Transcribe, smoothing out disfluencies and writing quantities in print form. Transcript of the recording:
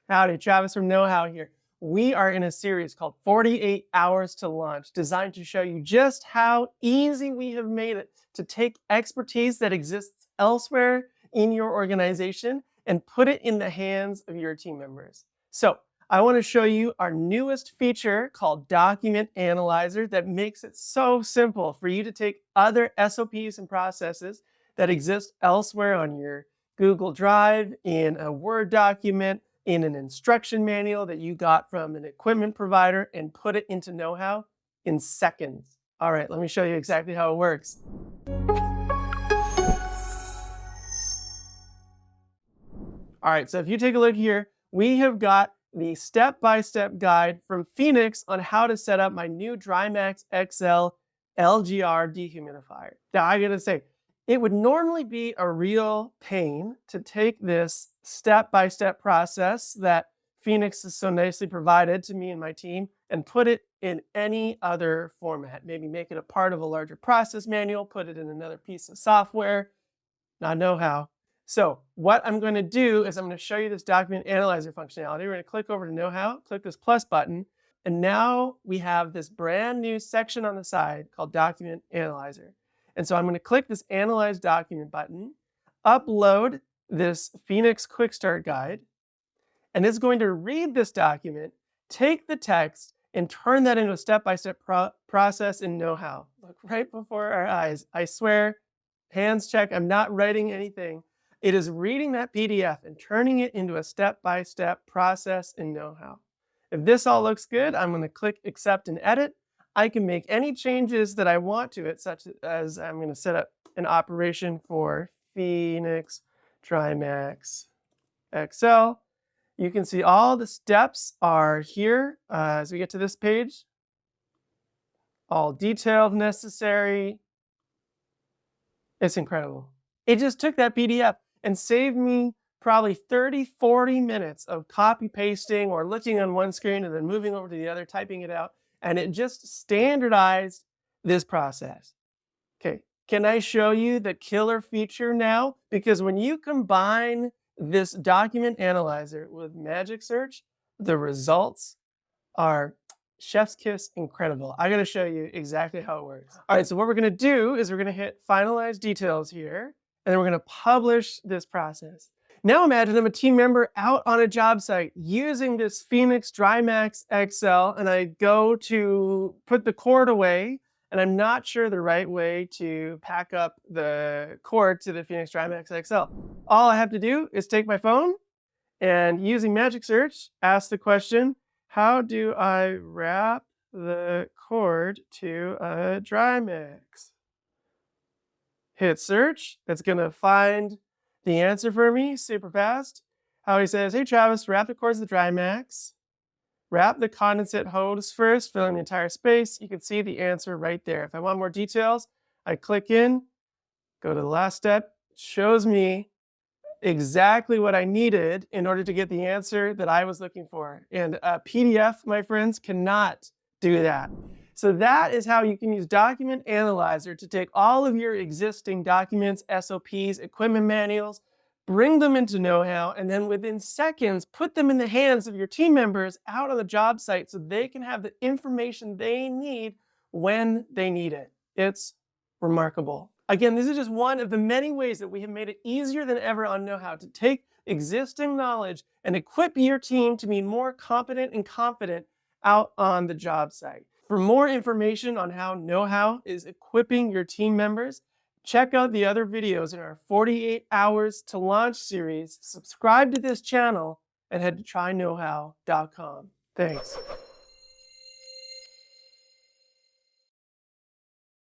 Howdy, Travis from KnowHow here. We are in a series called 48 Hours to Launch, designed to show you just how easy we have made it to take expertise that exists elsewhere in your organization and put it in the hands of your team members. So I want to show you our newest feature called Document Analyzer that makes it so simple for you to take other SOPs and processes that exist elsewhere on your Google Drive, in a Word document, in an instruction manual that you got from an equipment provider, and put it into KnowHow in seconds. All right, let me show you exactly how it works. All right, so if you take a look here, we have got the step-by-step guide from Phoenix on how to set up my new DryMax XL LGR dehumidifier. Now, I gotta say, it would normally be a real pain to take this step-by-step process that Phoenix has so nicely provided to me and my team and put it in any other format. Maybe make it a part of a larger process manual, put it in another piece of software, not KnowHow. So what I'm going to do is I'm going to show you this document analyzer functionality. We're going to click over to KnowHow, click this plus button, and now we have this brand new section on the side called Document Analyzer. And so I'm going to click this Analyze Document button, upload this Phoenix Quick Start Guide, and it's going to read this document, take the text, and turn that into a step-by-step process in KnowHow. Look right before our eyes. I swear, hands check, I'm not writing anything. It is reading that PDF and turning it into a step-by-step process in KnowHow. If this all looks good, I'm going to click Accept and Edit. I can make any changes that I want to it, such as I'm going to set up an operation for Phoenix DryMax XL. You can see all the steps are here as we get to this page. All detailed necessary. It's incredible. It just took that PDF and saved me probably 30, 40 minutes of copy pasting or looking on one screen and then moving over to the other, typing it out. And it just standardized this process. Okay, can I show you the killer feature now? Because when you combine this document analyzer with Magic Search, the results are chef's kiss incredible. I gotta show you exactly how it works. All right, so what we're gonna do is we're gonna hit Finalize Details here, and then we're gonna publish this process. Now imagine I'm a team member out on a job site using this Phoenix DryMax XL, and I go to put the cord away, and I'm not sure the right way to pack up the cord to the Phoenix DryMax XL. All I have to do is take my phone and, using Magic Search, ask the question, how do I wrap the cord to a DryMax? Hit search. That's going to find the answer for me super fast. How he says, hey Travis, wrap the cords of the DryMax. Wrap the condensate hose first, filling the entire space. You can see the answer right there. If I want more details, I click in, go to the last step. It shows me exactly what I needed in order to get the answer that I was looking for. And a PDF, my friends, cannot do that. So that is how you can use Document Analyzer to take all of your existing documents, SOPs, equipment manuals, bring them into KnowHow, and then within seconds, put them in the hands of your team members out on the job site so they can have the information they need when they need it. It's remarkable. Again, this is just one of the many ways that we have made it easier than ever on KnowHow to take existing knowledge and equip your team to be more competent and confident out on the job site. For more information on how KnowHow is equipping your team members, check out the other videos in our 48 Hours to Launch series, subscribe to this channel, and head to tryknowhow.com. Thanks.